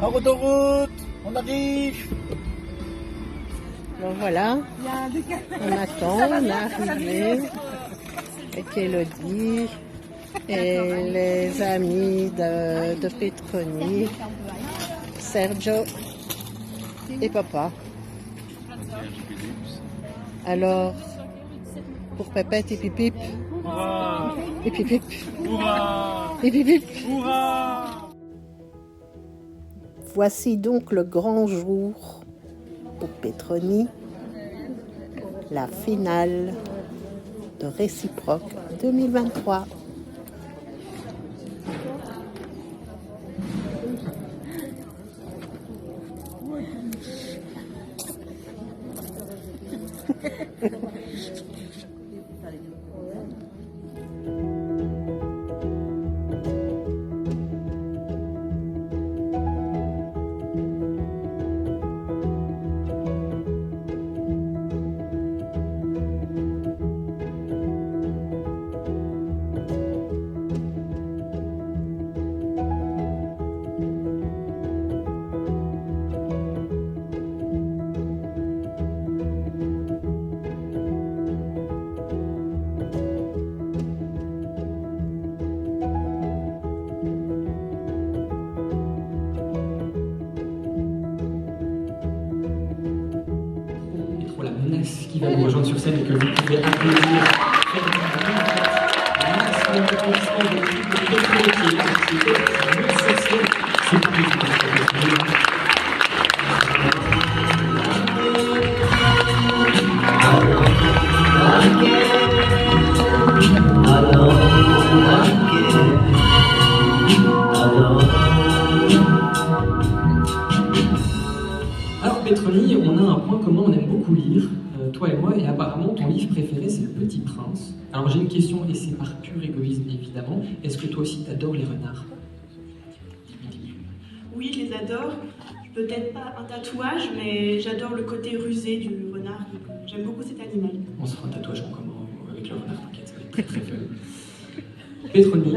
En route, on arrive. Bon voilà, on attend, on est arrivé avec Elodie et les amis de Petroni, Sergio et papa. Alors, pour Pépette et Pipip, et Pipip, et Pipip. Voici donc le grand jour pour Petroni, la finale de Réciproque 2023. La menace qui va nous rejoindre sur scène et que vous pouvez applaudir. Alors Petroni, on a un point commun, on aime beaucoup lire, toi et moi, et apparemment ton livre préféré c'est Le Petit Prince. Alors j'ai une question, et c'est par pur égoïsme évidemment, est-ce que toi aussi t'adores les renards? Oui, je les adore. Peut-être pas un tatouage, mais j'adore le côté rusé du renard. J'aime beaucoup cet animal. On se fera un tatouage en commun avec le renard, t'inquiète, ça va être très très fun. Petroni,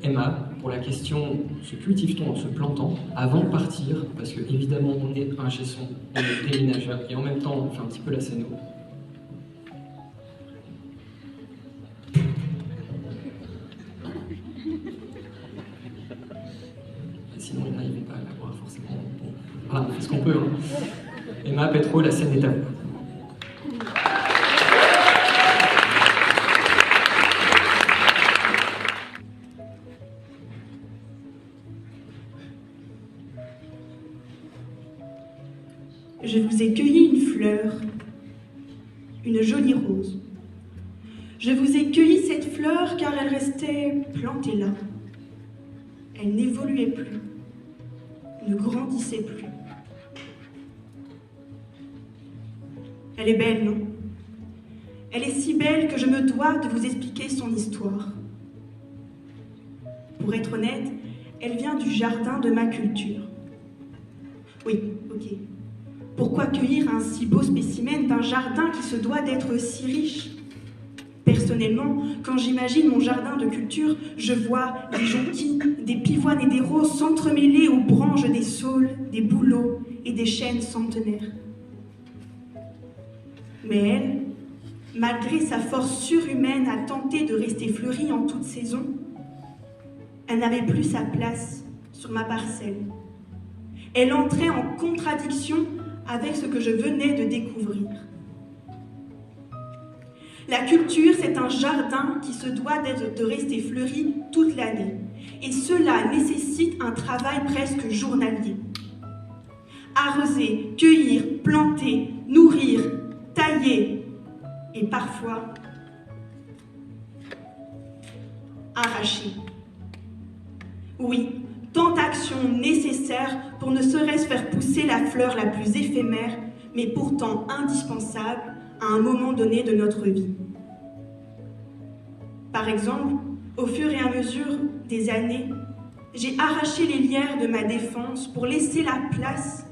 Emma, pour la question se cultive-t-on en se plantant avant de partir? Parce que évidemment on est un gesson, on est déménageur et en même temps on fait un petit peu la scène. Sinon il n'arrivait pas à la voir forcément. Bon, voilà, on fait ce qu'on peut. Hein. Emma, Petro, la scène est à vous. Je vous ai cueilli une fleur, une jolie rose. Je vous ai cueilli cette fleur car elle restait plantée là. Elle n'évoluait plus, ne grandissait plus. Elle est belle, non? Elle est si belle que je me dois de vous expliquer son histoire. Pour être honnête, elle vient du jardin de ma culture. Oui, ok. Pourquoi cueillir un si beau spécimen d'un jardin qui se doit d'être si riche? Personnellement, quand j'imagine mon jardin de culture, je vois des jonquilles, des pivoines et des roses s'entremêler aux branches des saules, des bouleaux et des chênes centenaires. Mais elle, malgré sa force surhumaine à tenter de rester fleurie en toute saison, elle n'avait plus sa place sur ma parcelle. Elle entrait en contradiction avec ce que je venais de découvrir. La culture, c'est un jardin qui se doit de rester fleuri toute l'année. Et cela nécessite un travail presque journalier. Arroser, cueillir, planter, nourrir, tailler et parfois arracher. Oui, tant d'actions nécessaires pour ne serait-ce faire pousser la fleur la plus éphémère, mais pourtant indispensable à un moment donné de notre vie. Par exemple, au fur et à mesure des années, j'ai arraché les lierres de ma défense pour laisser la place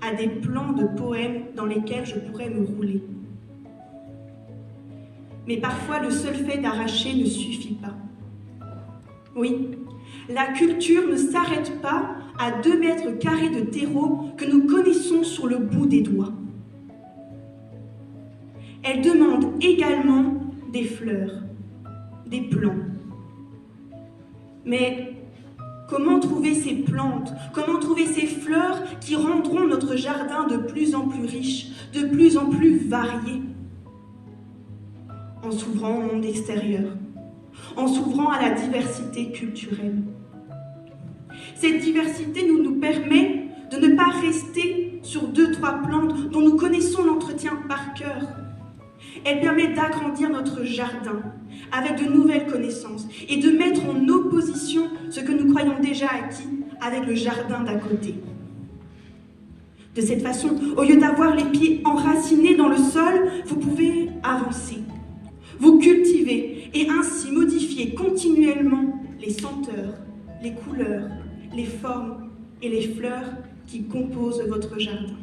à des plans de poèmes dans lesquels je pourrais me rouler. Mais parfois, le seul fait d'arracher ne suffit pas. Oui, la culture ne s'arrête pas à 2 mètres carrés de terreau que nous connaissons sur le bout des doigts. Elle demande également des fleurs, des plants. Mais comment trouver ces plantes, comment trouver ces fleurs qui rendront notre jardin de plus en plus riche, de plus en plus varié? En s'ouvrant au monde extérieur, en s'ouvrant à la diversité culturelle. Cette diversité nous permet de ne pas rester sur 2-3 plantes dont nous connaissons l'entretien par cœur. Elle permet d'agrandir notre jardin avec de nouvelles connaissances et de mettre en opposition ce que nous croyons déjà acquis avec le jardin d'à côté. De cette façon, au lieu d'avoir les pieds enracinés dans le sol, vous pouvez avancer, vous cultiver et ainsi modifier continuellement les senteurs, les couleurs, les formes et les fleurs qui composent votre jardin.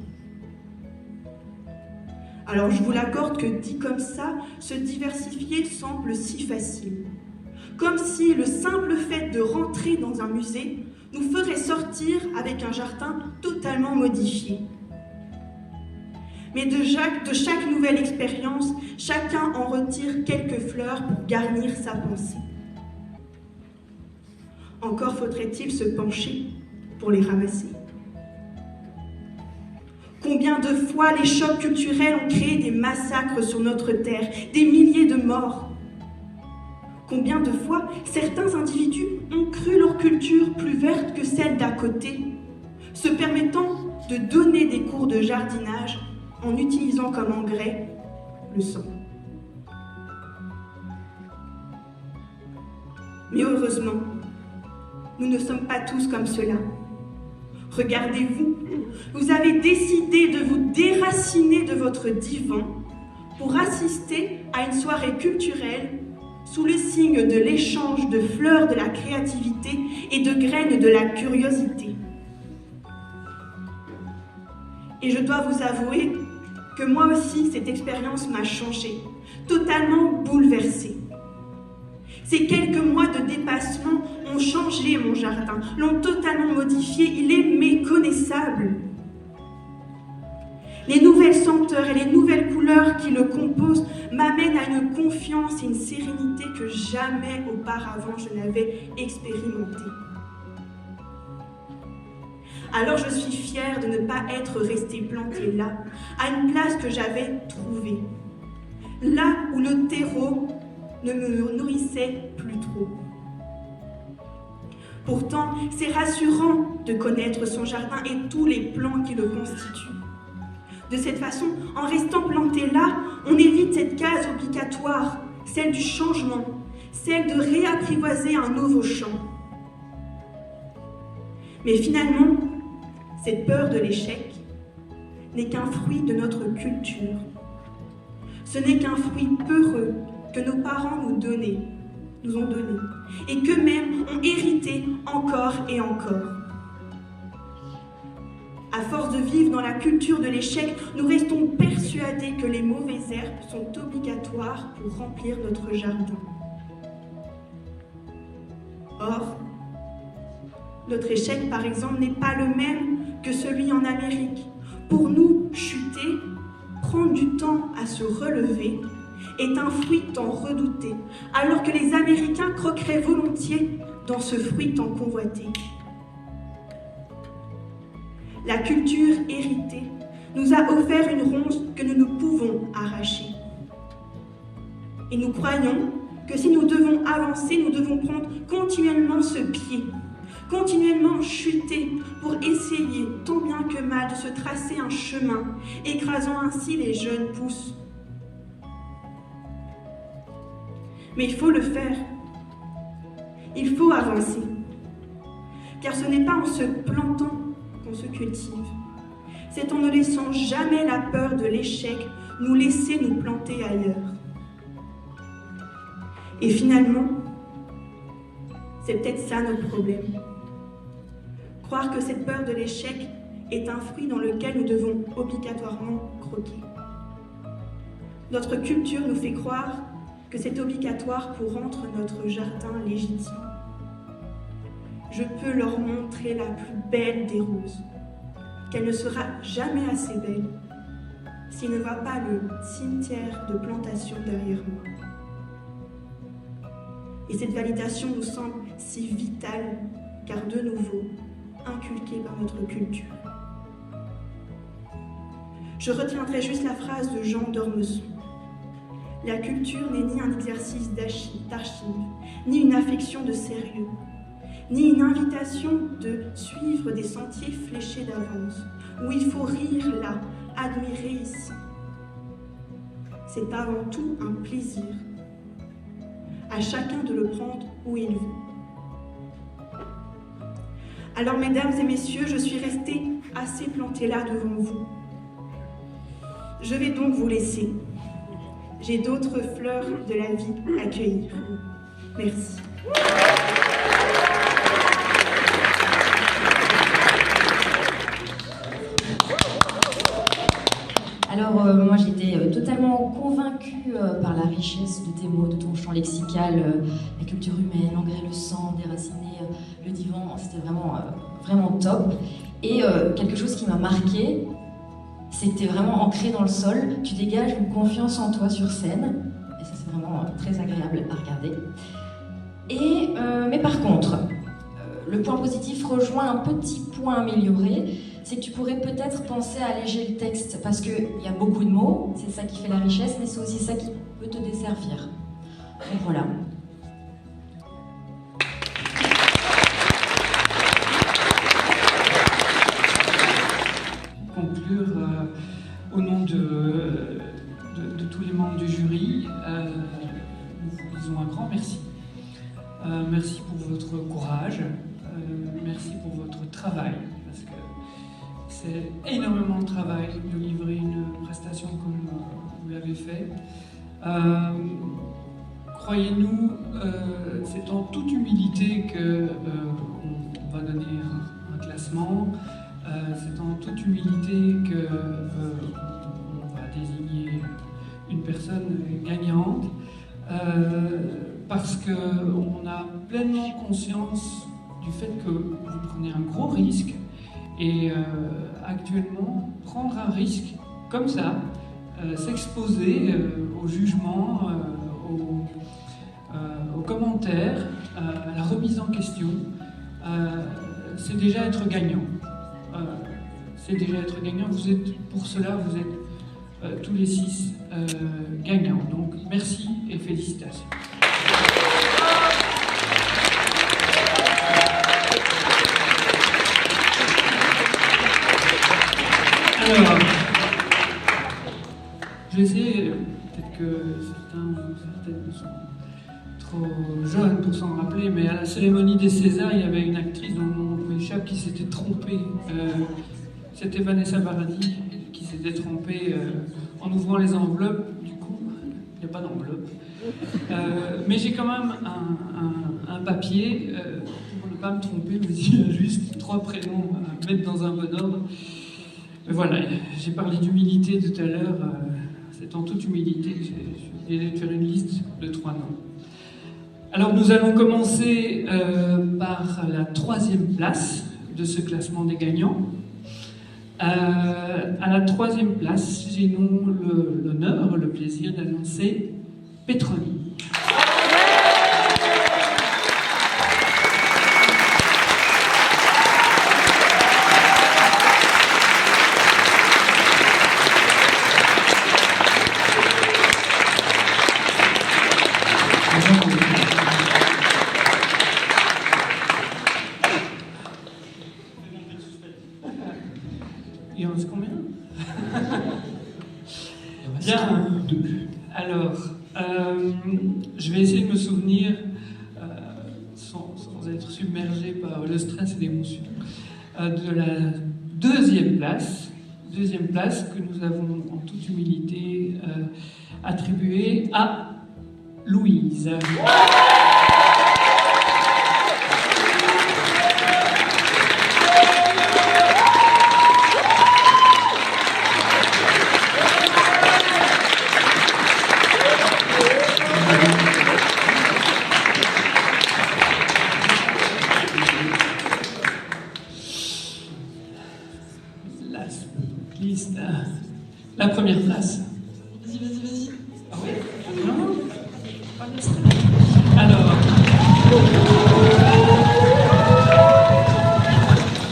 Alors je vous l'accorde que dit comme ça, se diversifier semble si facile. Comme si le simple fait de rentrer dans un musée nous ferait sortir avec un jardin totalement modifié. Mais de chaque nouvelle expérience, chacun en retire quelques fleurs pour garnir sa pensée. Encore faudrait-il se pencher pour les ramasser. Combien de fois les chocs culturels ont créé des massacres sur notre terre, des milliers de morts? Combien de fois certains individus ont cru leur culture plus verte que celle d'à côté, se permettant de donner des cours de jardinage en utilisant comme engrais le sang. Mais heureusement, nous ne sommes pas tous comme cela. Regardez-vous, vous avez décidé de vous déraciner de votre divan pour assister à une soirée culturelle sous le signe de l'échange de fleurs de la créativité et de graines de la curiosité. Et je dois vous avouer que moi aussi, cette expérience m'a changée, totalement bouleversée. Ces quelques mois de dépassement ont changé mon jardin, l'ont totalement modifié, il est méconnaissable. Les nouvelles senteurs et les nouvelles couleurs qui le composent m'amènent à une confiance et une sérénité que jamais auparavant je n'avais expérimentée. Alors je suis fière de ne pas être restée plantée là, à une place que j'avais trouvée. Là où le terreau ne me nourrissait plus trop. Pourtant, c'est rassurant de connaître son jardin et tous les plans qui le constituent. De cette façon, en restant planté là, on évite cette case obligatoire, celle du changement, celle de réapprivoiser un nouveau champ. Mais finalement, cette peur de l'échec n'est qu'un fruit de notre culture. Ce n'est qu'un fruit peureux que nos parents nous ont donné, et qu'eux-mêmes ont hérité encore et encore. À force de vivre dans la culture de l'échec, nous restons persuadés que les mauvaises herbes sont obligatoires pour remplir notre jardin. Or, notre échec, par exemple, n'est pas le même que celui en Amérique. Pour nous, chuter, prendre du temps à se relever, est un fruit tant redouté, alors que les Américains croqueraient volontiers dans ce fruit tant convoité. La culture héritée nous a offert une ronce que nous ne pouvons arracher. Et nous croyons que si nous devons avancer, nous devons prendre continuellement ce pied, continuellement chuter pour essayer, tant bien que mal, de se tracer un chemin, écrasant ainsi les jeunes pousses. Mais il faut le faire. Il faut avancer. Car ce n'est pas en se plantant qu'on se cultive. C'est en ne laissant jamais la peur de l'échec nous laisser nous planter ailleurs. Et finalement, c'est peut-être ça notre problème. Croire que cette peur de l'échec est un fruit dans lequel nous devons obligatoirement croquer. Notre culture nous fait croire que c'est obligatoire pour rendre notre jardin légitime. je peux leur montrer la plus belle des roses, qu'elle ne sera jamais assez belle s'il ne voit pas le cimetière de plantation derrière moi. Et cette validation nous semble si vitale, car de nouveau, inculquée par notre culture. Je retiendrai juste la phrase de Jean d'Ormesson. La culture n'est ni un exercice d'archive, ni une affection de sérieux, ni une invitation de suivre des sentiers fléchés d'avance, où il faut rire là, admirer ici. C'est avant tout un plaisir, à chacun de le prendre où il veut. Alors, mesdames et messieurs, je suis restée assez plantée là devant vous. Je vais donc vous laisser. J'ai d'autres fleurs de la vie à cueillir. Merci. Alors, moi j'étais totalement convaincue par la richesse de tes mots, de ton champ lexical, la culture humaine, l'engrais, le sang, déraciné, le divan, c'était vraiment top. Et quelque chose qui m'a marqué, c'est que tu es vraiment ancré dans le sol, tu dégages une confiance en toi sur scène, et ça c'est vraiment très agréable à regarder. Mais par contre, le point positif rejoint un petit point amélioré, c'est que tu pourrais peut-être penser à alléger le texte, parce qu'il y a beaucoup de mots, c'est ça qui fait la richesse, mais c'est aussi ça qui peut te desservir. Donc voilà. Conclure au nom de tous les membres du jury, nous vous disons un grand merci. Merci pour votre courage, merci pour votre travail, parce que c'est énormément de travail de livrer une prestation comme vous l'avez fait. Croyez-nous, c'est en toute humilité qu'on va donner un classement. C'est en toute humilité qu'on va désigner une personne gagnante, parce qu'on a pleinement conscience du fait que vous prenez un gros risque, et actuellement, prendre un risque comme ça, s'exposer au jugement, aux commentaires, à la remise en question, c'est déjà être gagnant. C'est déjà être gagnant. Pour cela, vous êtes tous les 6 gagnants. Donc, merci et félicitations. Alors, je vais essayer, peut-être que certains ou certaines sont trop jeunes pour s'en rappeler, mais à la cérémonie des Césars, il y avait une actrice dont le nom m'échappe qui s'était trompée. C'était Vanessa Paradis qui s'était trompée en ouvrant les enveloppes. Du coup, il n'y a pas d'enveloppe. Mais j'ai quand même un papier pour ne pas me tromper, mais il y a juste 3 prénoms à mettre dans un bon ordre. Voilà, j'ai parlé d'humilité tout à l'heure. C'est en toute humilité que j'ai décidé de faire une liste de 3 noms. Alors nous allons commencer par la 3e place de ce classement des gagnants. À la 3e place, j'ai l'honneur, le plaisir d'annoncer Petroni. Il en reste combien? Bien. 2. Alors, je vais essayer de me souvenir, sans être submergé par le stress et l'émotion, de la 2e place. 2e place que nous avons en toute humilité attribuée à Louise. la liste. La première place. Vas-y. Ah oui? Non? Pas d'extrait. Alors.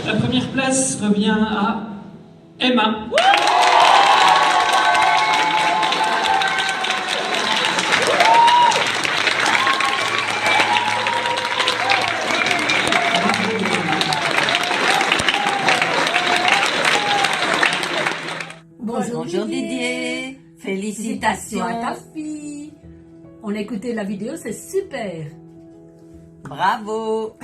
La première place revient à Emma. Bonjour Didier, félicitations à ta fille. On a écouté la vidéo, c'est super. Bravo.